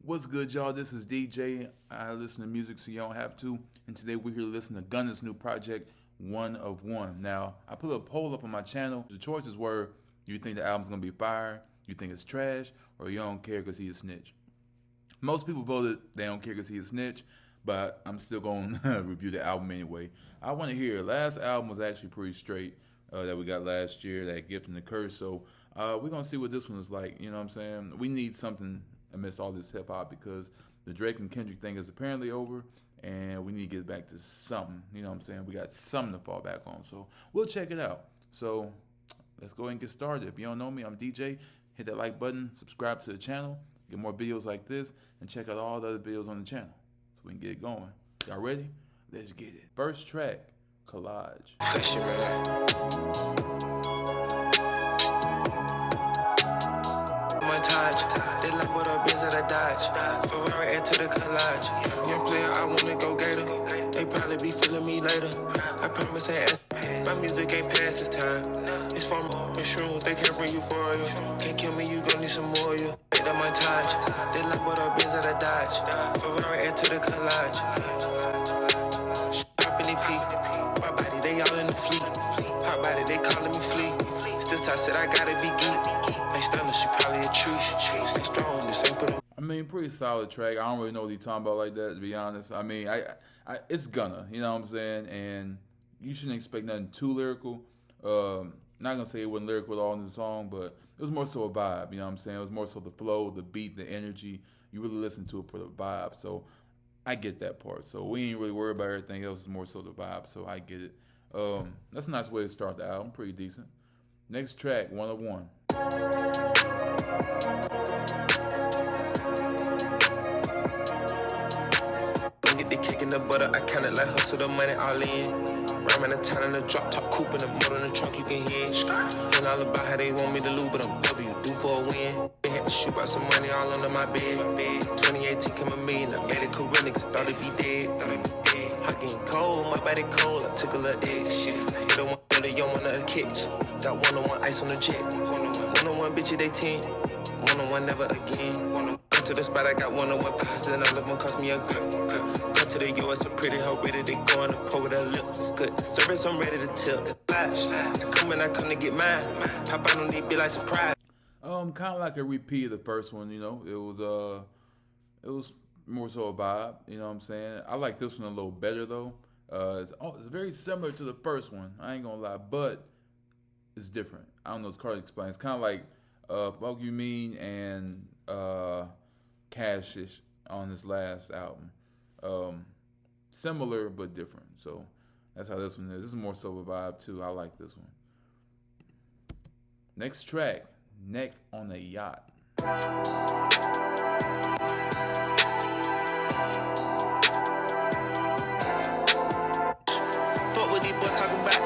What's good, y'all? This is DJ. I listen to music so you don't have to. And today we're here to listen to GUNNA's new project, One of One. Now, I put a poll up on my channel. The choices were, you think the album's going to be fire, you think it's trash, or you don't care because he's a snitch. Most people voted they don't care because he's a snitch, but I'm still going to review the album anyway. I want to hear it. Last album was actually pretty straight that we got last year, that Gift and the Curse. So we're going to see what this one is like. You know what I'm saying? We need something amidst all this hip-hop because the Drake and Kendrick thing is apparently over, and we need to get back to something. You know what I'm saying? We got something to fall back on. So we'll check it out. So let's go ahead and get started. If you don't know me, I'm DJ. Hit that like button, subscribe to the channel, get more videos like this, and check out all the other videos on the channel so we can get it going. Y'all ready? Let's get it. First track, Collage. They like what up is at a Dodge. Ferrari into the Collage. Young player, I wanna go gator. They probably be feeling me later. I promise ain't ask. My music ain't past this time. It's for shrooms, they can't bring you for you. Can't kill me, you gon' need some more you. Hit that montage. They like what up is at a Dodge. Ferrari into the Collage. Poppin' EP. My body, they all in the fleet. Hot body, they calling me flea. Still I said I gotta be geek. They stunning, she probably a tree. Stay strong, this ain't put I mean, pretty solid track. I don't really know what he's talking about like that, to be honest. I mean, it's Gunna, you know what I'm saying? And you shouldn't expect nothing too lyrical. Not gonna say it wasn't lyrical at all in the song, but it was more so a vibe, you know what I'm saying? It was more so the flow, the beat, the energy. You really listen to it for the vibe. So I get that part. So we ain't really worried about everything else. It's more so the vibe. So I get it. That's a nice way to start the album. Pretty decent. Next track, One of One. Get the cake in the butter, I kinda like hustle the money all in. Rhyming the town in the drop top coupe in the motor in the trunk, you can hear it. And all about how they want me to lose, but I'm W, due for a win. They had to shoot out some money all under my bed. 2018 came a million, I made it career, niggas thought it'd be dead. I getting cold, my body cold, I took a little edge. Hit a one, the young one of the catch. Got one-on-one ice on the jet. One-on-one bitch, they 10. One-on-one never again. Come to the spot, I got one-on-one pieces, and all of them cost me a good. Come to the US, a pretty hoe, ready to go on the pro with her lips. Good service, I'm ready to tip. I come and I come to get mine. Pop out on these, be like surprise. Kind of like a repeat of the first one, you know. It was more so a vibe, you know what I'm saying? I like this one a little better though. It's very similar to the first one. I ain't gonna lie, but it's different. I don't know. It's hard to explain. It's kind of like Fuck You Mean and Cash-ish on his last album. Similar but different. So that's how this one is. This is more so a vibe too. I like this one. Next track, Neck on a Yacht. Fuck what these boys talking about.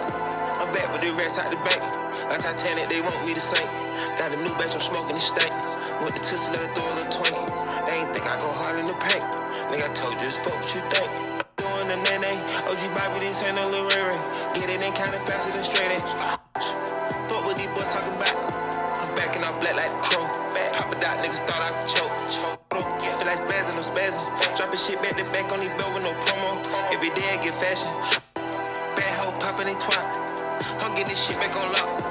I'm back with the rest out the bank. Like Titanic, they want me to sink. Got a new batch, I'm smoking the stank. With the Tussie, let her throw a little twinkie. They ain't think I go hard in the paint. Nigga, I told you, it's fuck what you think. Doing the nene, OG Bobby, this ain't no Lil Ray Ray. Get it in kinda faster than straight edge. Fuck what these boys talking about. I'm backing out black like the crow. Pop a dot, niggas thought I could choke. Feel like spazzing, no spasms. Dropping shit back to back on these blow with no promo. Every day I get fashion. Bad hoe popping they twat. I'm getting this shit back on lock.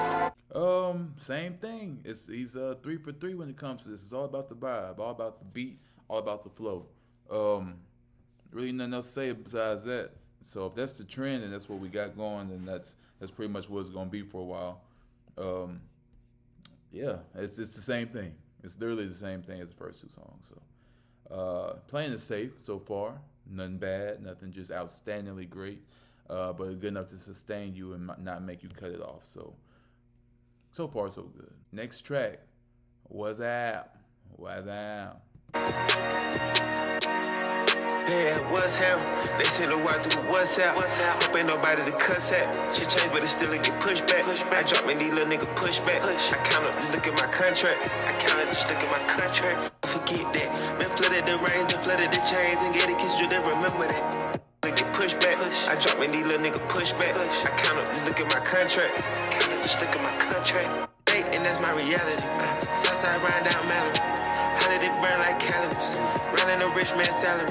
Same thing. He's 3 for 3 when it comes to this. It's all about the vibe, all about the beat, all about the flow. Really nothing else to say besides that. So if that's the trend and that's what we got going, then that's pretty much what it's gonna be for a while. Yeah, it's the same thing. It's literally the same thing as the first two songs. So playing it safe so far. Nothing bad, nothing just outstandingly great. But good enough to sustain you and not make you cut it off. So far, so good. Next track, What's Up? What's Up? Yeah, what's happening? They send a wire through WhatsApp. Hope ain't nobody to cuss at. Shit change, but it still get pushed back. I drop me, these little nigga push back. I count up, look at my contract. Forget that. Been flooded the rain, been flooded the chains, and get it kiss you, then remember that. Get pushed back. I drop me, these little nigga push back. I count up, look at my contract. And that's my reality. Southside ride down Mallory. let it burn like calories. Running a rich man's salary.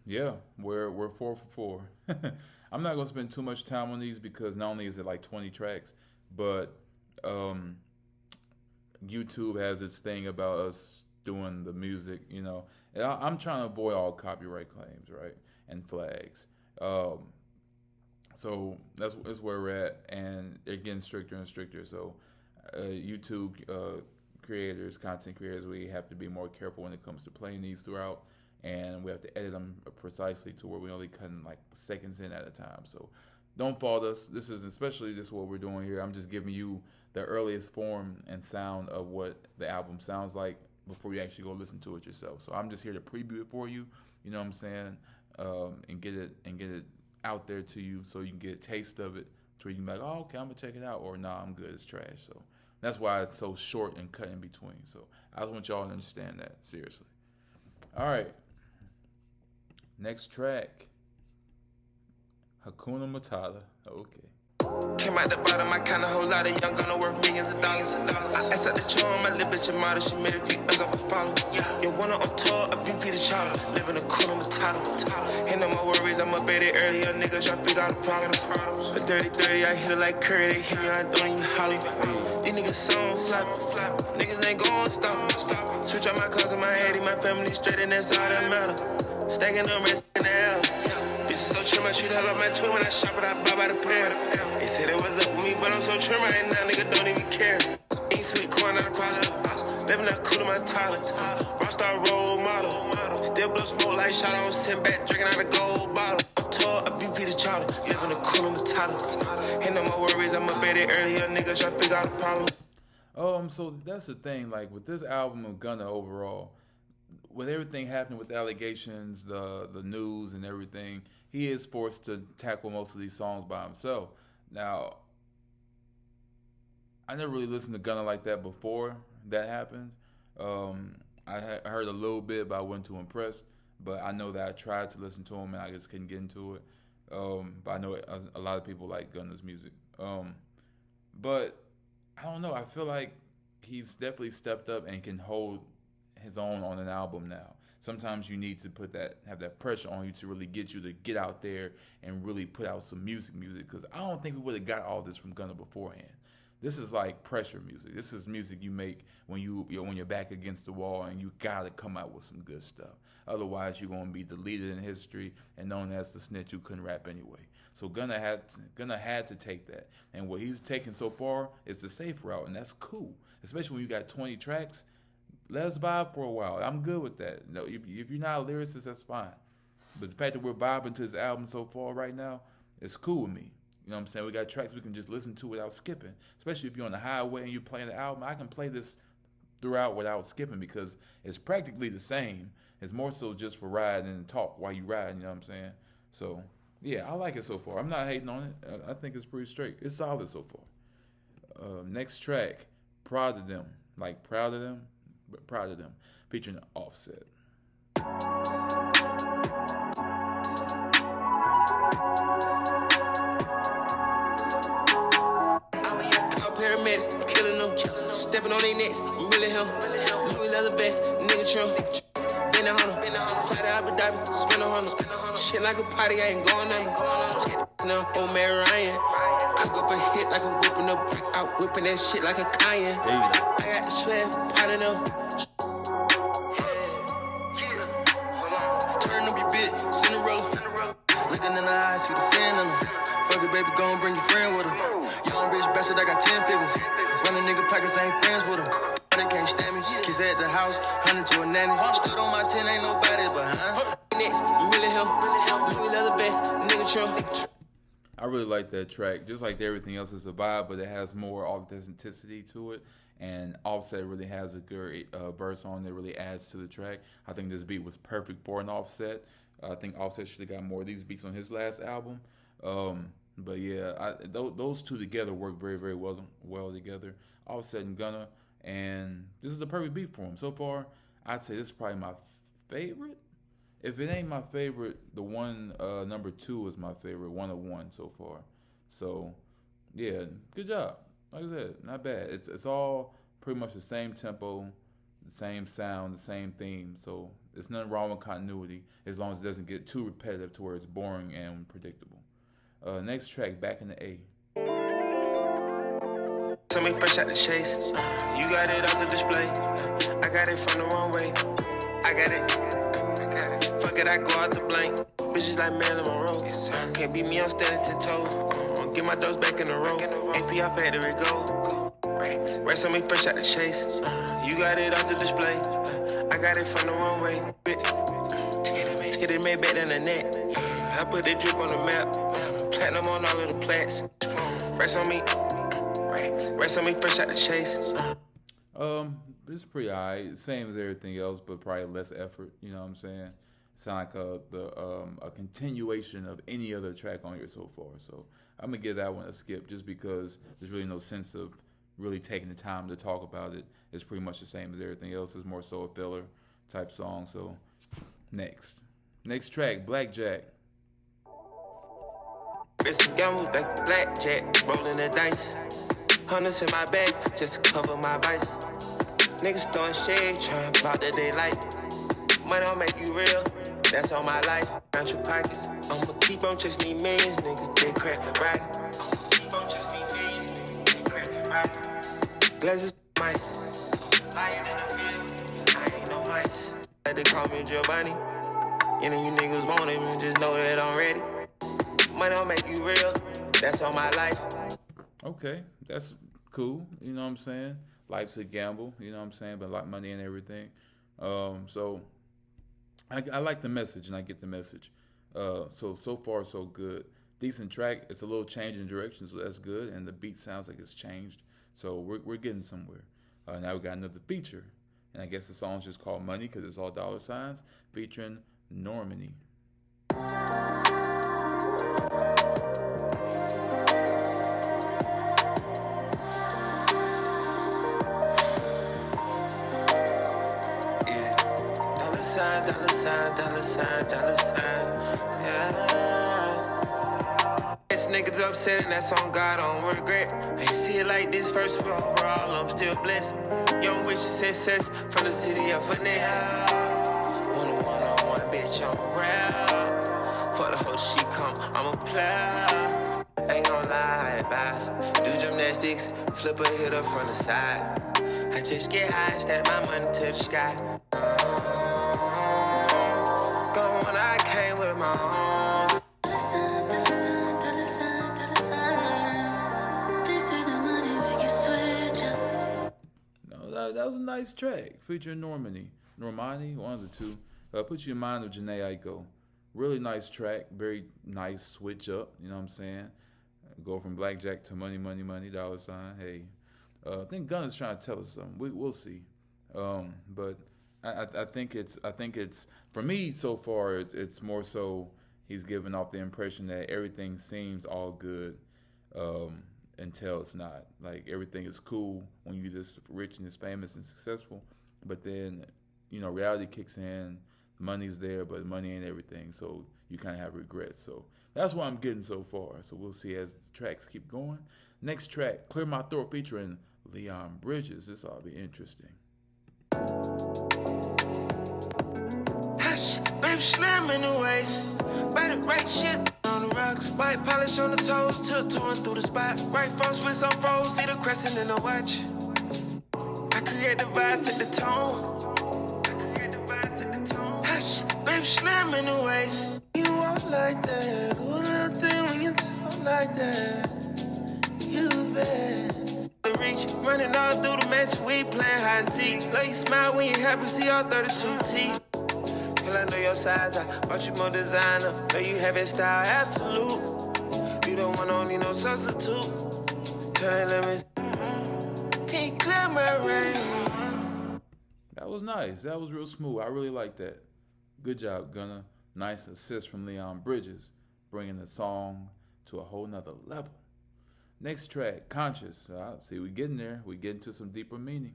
Yeah, we're 4 for 4. I'm not gonna spend too much time on these because not only is it like 20 tracks, but YouTube has its thing about us doing the music, you know. And I'm trying to avoid all copyright claims, right, and flags. So that's where we're at, and it getting stricter and stricter. So YouTube creators, content creators, we have to be more careful when it comes to playing these throughout, and we have to edit them precisely to where we only cutting like seconds in at a time. So don't fault us. This is what we're doing here. I'm just giving you the earliest form and sound of what the album sounds like before you actually go listen to it yourself. So I'm just here to preview it for you. You know what I'm saying? And get it out there to you so you can get a taste of it. So you can be like, oh, okay, I'm gonna check it out, or nah, I'm good, it's trash. So that's why it's so short and cut in between. So I just want y'all to understand that, seriously. All right. Next track, Hakuna Matata. Okay. Came out the bottom, I kinda whole lot of young gunna worth millions of dollars. I asked out the charm, my little bitch a model, she made a few O's off a follow. You wanna on tour, a BP the child, living a Hakuna Matata. Ain't no more worries, I'm up at it early, young niggas tryna figure out the problems. But 30-30, I hit it like Curry, they hit me, I don't even holler. These niggas songs flap, niggas ain't gon' stop. Switch out my cars in my head, my family straight, and that's all that matter. Stacking them rest in the air. Bitch so trim, I shoot hell up my twin when I shop it, I buy by the pair. They said it was up with me, but I'm so trim right now, nigga don't even care. Ain't sweet corn out across the living out cool to my toilet. Rockstar role model. Still blow smoke like shot on, sitting back, drinking out a gold bottle. Tore a BP the chowder, living a cool to my toilet. Ain't no more worries, I'm up at it early, young nigga tryna figure out the problem. So that's the thing, like with this album of Gunna overall, with everything happening with the allegations, the news and everything, he is forced to tackle most of these songs by himself. Now, I never really listened to Gunna like that before that happened. I heard a little bit, but I wasn't too impressed. But I know that I tried to listen to him and I just couldn't get into it. But I know a lot of people like Gunna's music. But I don't know. I feel like he's definitely stepped up and can hold his own on an album now. Sometimes you need to have that pressure on you to really get you to get out there and really put out some music, because I don't think we would have got all this from Gunna beforehand. This is like pressure music. This is music you make when you're back against the wall and you gotta come out with some good stuff. Otherwise, you're gonna be deleted in history and known as the snitch who couldn't rap anyway. So Gunna had to take that, and what he's taken so far is the safe route, and that's cool. Especially when you got 20 tracks. Let us vibe for a while. I'm good with that. No, if you're not a lyricist, that's fine. But the fact that we're vibing to this album so far right now, it's cool with me. You know what I'm saying? We got tracks we can just listen to without skipping. Especially if you're on the highway and you're playing the album, I can play this throughout without skipping because it's practically the same. It's more so just for riding and talk while you ride, you know what I'm saying? So, yeah, I like it so far. I'm not hating on it. I think it's pretty straight. It's solid so far. Next track, Proud of Them. Like, Proud of Them, but Proud of Them, featuring Offset. Paramedics, killing them, stepping on their necks, you really him. Louis leather vest, nigga trim. Been a hundred, fly to Abu Dhabi, spend 100. Shit like a party, I ain't going under. Now, old Mary Ryan. Cook up a hit like a whipping up, out whipping that shit like a Cayenne. I got the sweat, pot of them. Turn up your bitch, Cinderella. Looking in the eyes, see the sand on her. Fuck it, baby, gon' bring your friend with her. Young rich bastard, I got 10 figures. Running nigga pockets, I ain't friends with him. They can't stand me. Kids at the house, 100 to a nanny. Stood on my 10, ain't nobody behind. Next, you really him. Louis leather vest, nigga trim. I really like that track. Just like everything else, is a vibe, but it has more authenticity to it. And Offset really has a good verse on that really adds to the track. I think this beat was perfect for an Offset. I think Offset should have got more of these beats on his last album. But yeah, those two together work very, very well together. Offset and Gunna, and this is the perfect beat for him. So far, I'd say this is probably my favorite. If it ain't my favorite, the one number 2 is my favorite, 1 of 1 so far. So yeah, good job. Like I said, not bad. It's all pretty much the same tempo, the same sound, the same theme. So there's nothing wrong with continuity as long as it doesn't get too repetitive to where it's boring and predictable. Next track, Back in the A. So me fresh out the chase. You got it off the display. I got it from the wrong way. I got it. Fuck it, I go out the blank. Bitches like Marilyn Monroe. Can't beat me, I'm standing 10 toes. Get my doors back in the row. AP off factory go. Rest on me fresh out the chase. You got it off the display. I got it from the wrong way. Get it made better than that. I put the drip on the map. Platinum on all of the plats. Rest on me fresh out the chase. It's pretty alright. Same as everything else, but probably less effort. You know what I'm saying? Sound like a continuation of any other track on here so far. So I'm gonna give that one a skip just because there's really no sense of really taking the time to talk about it. It's pretty much the same as everything else. It's more so a filler type song. So next track, Blackjack. It's a gamble like Blackjack, rolling the dice. Hundreds in my bag, just to cover my vice. Niggas throwing shade, trying to block the daylight. Money don't make you real, that's all my life. Count your pockets, I'ma keep on chasing these millions, niggas they crack right. I'ma keep on chasing these millions, niggas they crack right. Glazes mice, lying in the field, I ain't no mice. They call me Giovanni, you know you niggas want him and just know that I'm ready. Money don't make you real, that's all my life. Okay, that's cool. You know what I'm saying? Life's a gamble. You know what I'm saying? But a lot of money and everything. So I like the message and I get the message. So far so good. Decent track. It's a little change in direction, so that's good. And the beat sounds like it's changed. So we're getting somewhere. Now we got another feature, and I guess the song's just called Money because it's all dollar signs, featuring Normani. Dollar sign, yeah. This niggas upset and that's on God, I don't regret. I ain't see it like this first, but overall I'm still blessed. Young rich success from the city of finesse. Want a one-on-one bitch, I'm real. For the whole she come, I'm a player. Ain't gon' lie, I advise. Do gymnastics, flip a hitter from the side. I just get high and stack my money to the sky. That was a nice track featuring Normani, one of the two. Put you in mind of Jhené Aiko. Really nice track, very nice switch up. You know what I'm saying? Go from Blackjack to money, dollar sign. Hey, I think Gunna's trying to tell us something. We'll see. But I think it's for me so far. It's more so he's giving off the impression that everything seems all good. Until it's not. Like everything is cool when you're just rich and just famous and successful, but then reality kicks in, money's there, but money ain't everything, so you kind of have regrets. So that's what I'm getting so far. So we'll see as the tracks keep going. Next track, Clear My Throat featuring Leon Bridges. This ought to be interesting. Hush, baby, slim in the waist, by the right shit. Rocks, white polish on the toes, tiptoeing through the spot. Right frost, wrist on froze, see the crescent in the watch. I create the vibes, set the tone. Hush, baby, slim in the waist. You walk like that, do that thing when you talk like that. You bad. The reach, running all through the match, we playing hide and seek. Love you smile when you happy, see all 32 teeth. I know your size, I bought you more designer. Know you have it style, absolute. You don't want no need no substitute. Turn limits. Can you clear my rain? That was nice. That was real smooth. I really like that. Good job, Gunna. Nice assist from Leon Bridges, bringing the song to a whole nother level. Next track, Conscious. See, we getting there. We getting to some deeper meaning.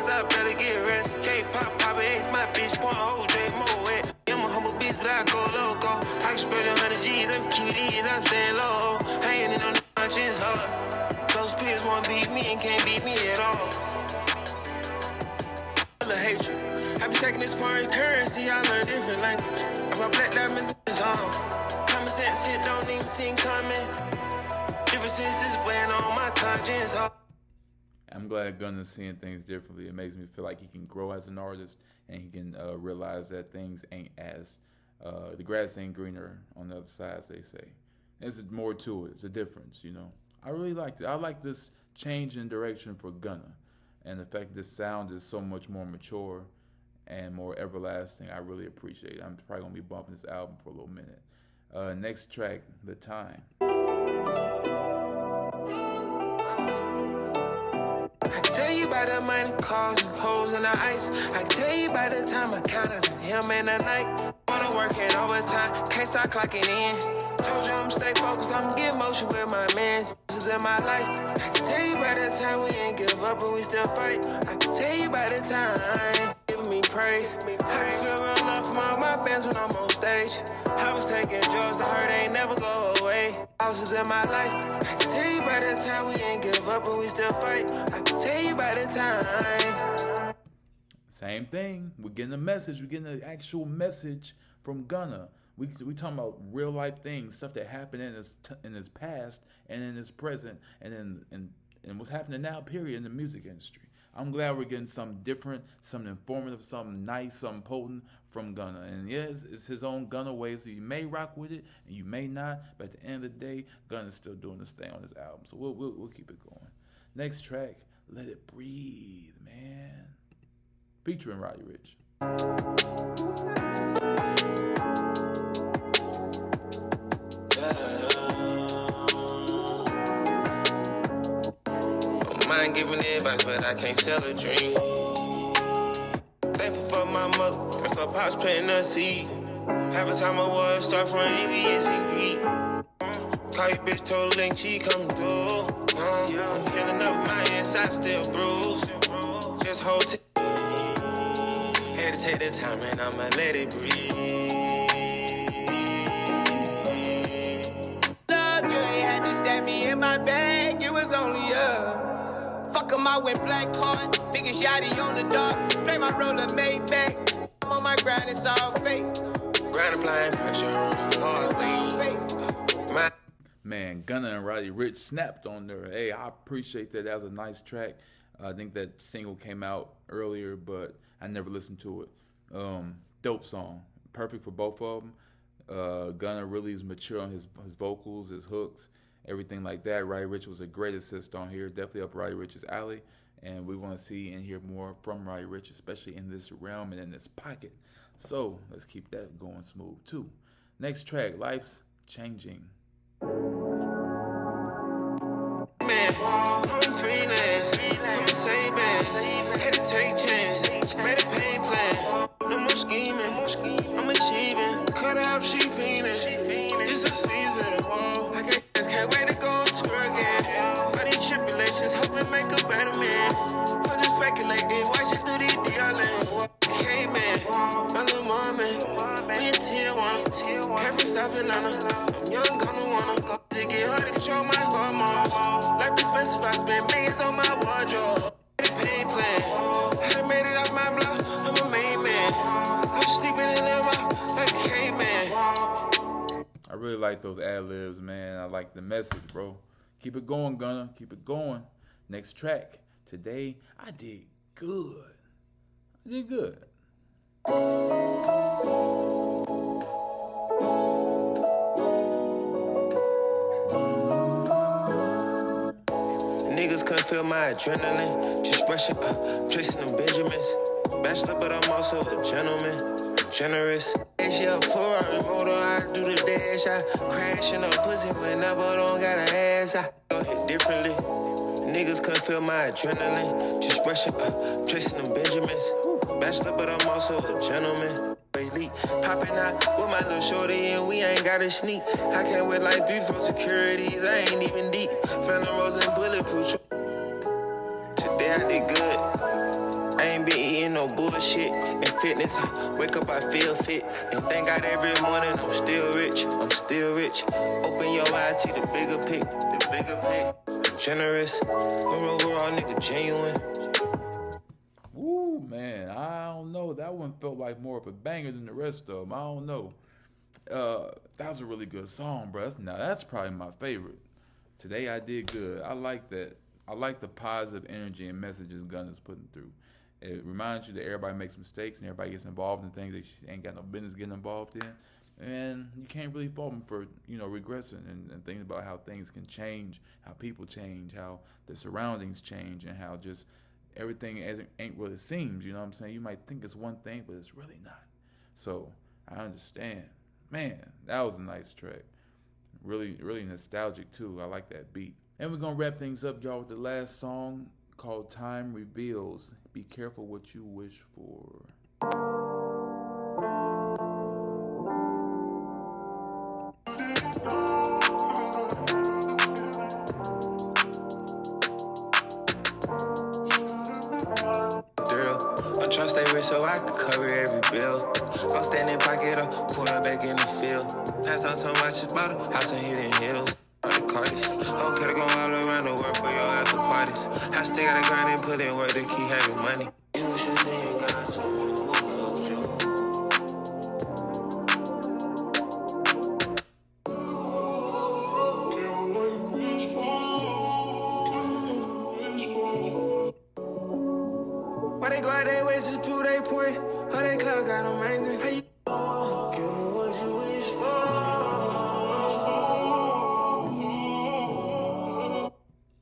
I better get rest. K-pop, Papa Ace, my bitch, point whole Drake Moe. I'm a humble bitch, but I go loco. I can spell 100 G's, I'm keep it easy, I'm staying low. I ain't in no nonsense, those peers won't beat me and can't beat me at all. Hatred. I be taking this foreign currency, I learn different language. If I black diamonds, it's on. Common sense, it don't even seem coming. Differences is weighing on my conscience. I'm glad Gunna's seeing things differently. It makes me feel like he can grow as an artist and he can realize that things ain't as, the grass ain't greener on the other side, as they say. There's more to it. It's a difference, you know. I really liked it. I like this change in direction for Gunna. And the fact this sound is so much more mature and more everlasting, I really appreciate it. I'm probably going to be bumping this album for a little minute. Next track, The Time. I can tell you about the money, cars, and holes in the ice. I can tell you about the time I counted him in the night. Wanna working overtime, can't stop clocking in. Told you I'm stay focused, I'm get motion with my man. This is in my life. I can tell you about the time we ain't give up and we still fight. I can tell you about the time giving me praise. I can feel real love from all my fans when I'm on stage. I was taking drugs, I heard they ain't never go away. Houses in my life. I can tell you about the time we ain't give up and we still fight. I can tell you about the time. Same thing. We're getting a message. We're getting an actual message from Gunna. We talking about real life things, stuff that happened in his past and in his present, and what's happening now. Period in the music industry. I'm glad we're getting something different, something informative, something nice, something potent from Gunna. And yes, it's his own Gunna way, so you may rock with it and you may not. But at the end of the day, Gunna's still doing this thing on his album, so we'll keep it going. Next track, Let It Breathe, man. Featuring Roddy Ricch. Mind giving advice, but I can't sell a dream. Thankful for my mother and for pops planting a seed. Half the time I was start from envious and greed. Call your bitch, told her link, she coming through. I'm healing up my inside, still bruised. Just hold it. Had to take the time and I'ma let it breathe. Love, you ain't had to stab me in my bag, it was only fuck 'em, I went black card, biggest yachty on the dock. Play my roller made back. I'm on my grind, it's all fake. Grind applying pressure on the hard thing. Man, Gunna and Roddy Ricch snapped on there. Hey, I appreciate that. That was a nice track. I think that single came out earlier, but I never listened to it. Dope song. Perfect for both of them. Gunna really is mature on his vocals, his hooks, everything like that. Roddy Ricch was a great assist on here. Definitely up Roddy Ricch's alley. And we want to see and hear more from Roddy Ricch, especially in this realm and in this pocket. So let's keep that going smooth too. Next track, Life's Changing. Man, I'm freelance, I'm the same man. Had to take chance, made a pain plan. No more scheming, I'm achieving. Cut out, she feeling. It's a season, I can't wait to go on tour again. All these tribulations, hoping make a better man. I'm just speculating, watching through these DLN. Hey man, my little mama, we in tier one. Can't be stopping on her. I'm young, gonna wanna. To get hard to control my hormones. Life expensive, I spend millions on my wardrobe. Pain plan, I done made it off my block. I'm a main man. I'm sleeping in the like a caveman. I really like those ad-libs, man. I like the message, bro. Keep it going, Gunna. Keep it going. Next track. Today, I did good. I did good. Niggas couldn't feel my adrenaline. Just rushing up, tracing them Benjamins. Bachelor, but I'm also a gentleman. Generous. Yeah, Ferrari motor, I do the dash. I crash in a pussy whenever don't got an ass. I go hit differently. Niggas couldn't feel my adrenaline. Just rushing up, tracing them Benjamins. Bachelor, but I'm also a gentleman. Popping out with my little shorty and we ain't got a sneak. I came with like 3-4 securities, I ain't even deep. Phantom Rose and bulletproof. Today I did good. I ain't been eating no bullshit. In fitness, I wake up, I feel fit. And thank God every morning I'm still rich. I'm still rich. Open your eyes, see the bigger pic. The bigger pic. Generous. Overall, nigga, genuine. Woo, man, I don't know. That one felt like more of a banger than the rest of them. I don't know. That was a really good song, bro. That's probably my favorite. Today I did good. I like that. I like the positive energy and messages Gunna's putting through. It reminds you that everybody makes mistakes and everybody gets involved in things they ain't got no business getting involved in. And you can't really fault them for, regressing and thinking about how things can change, how people change, how the surroundings change, and how just everything ain't what it seems. You know what I'm saying? You might think it's one thing, but it's really not. So I understand. Man, that was a nice track. Really, really nostalgic too. I like that beat. And we're gonna wrap things up, y'all, with the last song called Time Reveals. Be careful what you wish for. I'm trying to stay rich so I can cover every bill. I'm standing pocket up, quarterback in the field. Pass on so much about house and hidden hills. Don't care to go all around the world for your after parties. I still gotta grind and put in work to keep having money. You should think God someone who knows you. Why they go out their way just prove they point? How they cloud got them angry? How you give me what you wish for?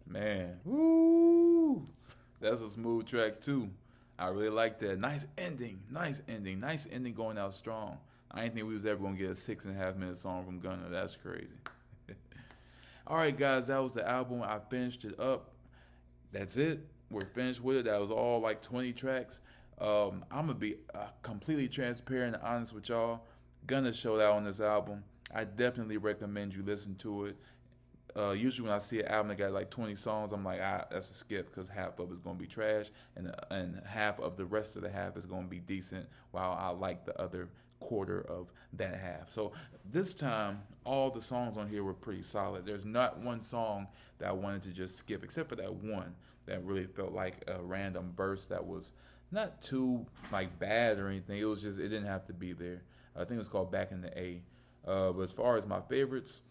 Man, woo! That's a smooth track too. I really like that. Nice ending going out strong. I didn't think we was ever gonna get a 6.5 minute song from Gunna. That's crazy. All right, guys, that was the album. I finished it up. That's it. We're finished with it. That was all like 20 tracks. I'm gonna be completely transparent and honest with y'all. Gunna showed out on this album. I definitely recommend you listen to it. Usually when I see an album that got like 20 songs, I'm like, that's a skip because half of it's gonna be trash, and half of the rest of the half is gonna be decent. While I like the other quarter of that half. So this time, all the songs on here were pretty solid. There's not one song that I wanted to just skip, except for that one that really felt like a random burst that was not too like bad or anything. It was just, it didn't have to be there. I think it was called Back in the A. But as far as my favorites,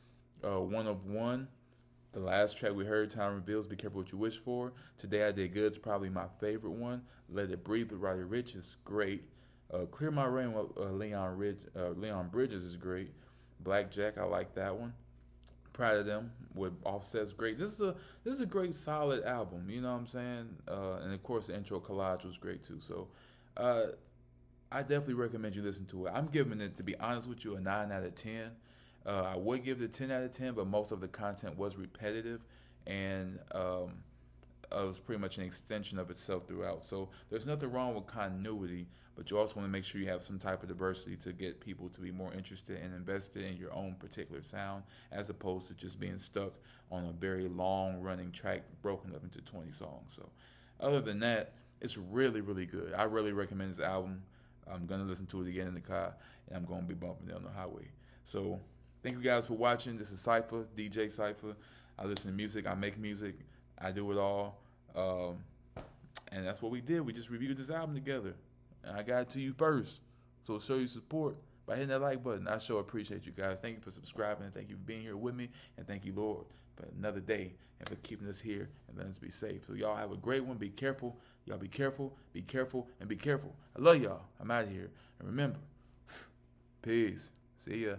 One of One, the last track we heard, Time Reveals, Be Careful What You Wish For. Today I Did Good's probably my favorite one. Let It Breathe with Roddy Ricch is great. Clear My Rain with Leon Bridges is great. Blackjack, I like that one. Proud of Them with Offset's great. This is a great solid album. You know what I'm saying? And of course the intro Collage was great too. So I definitely recommend you listen to it. I'm giving it, to be honest with you, a 9 out of 10. I would give it a 10 out of 10, but most of the content was repetitive and it was pretty much an extension of itself throughout. So there's nothing wrong with continuity, but you also want to make sure you have some type of diversity to get people to be more interested and invested in your own particular sound, as opposed to just being stuck on a very long running track broken up into 20 songs. So other than that, it's really, really good. I really recommend this album. I'm going to listen to it again in the car, and I'm going to be bumping it on the highway. So thank you guys for watching. This is Cypher, DJ Cypher. I listen to music. I make music. I do it all. And that's what we did. We just reviewed this album together. And I got it to you first. So show your support by hitting that like button. I sure appreciate you guys. Thank you for subscribing. Thank you for being here with me. And thank you, Lord, for another day and for keeping us here and letting us be safe. So y'all have a great one. Be careful. Y'all be careful, be careful, and be careful. I love y'all. I'm out of here. And remember, peace. See ya.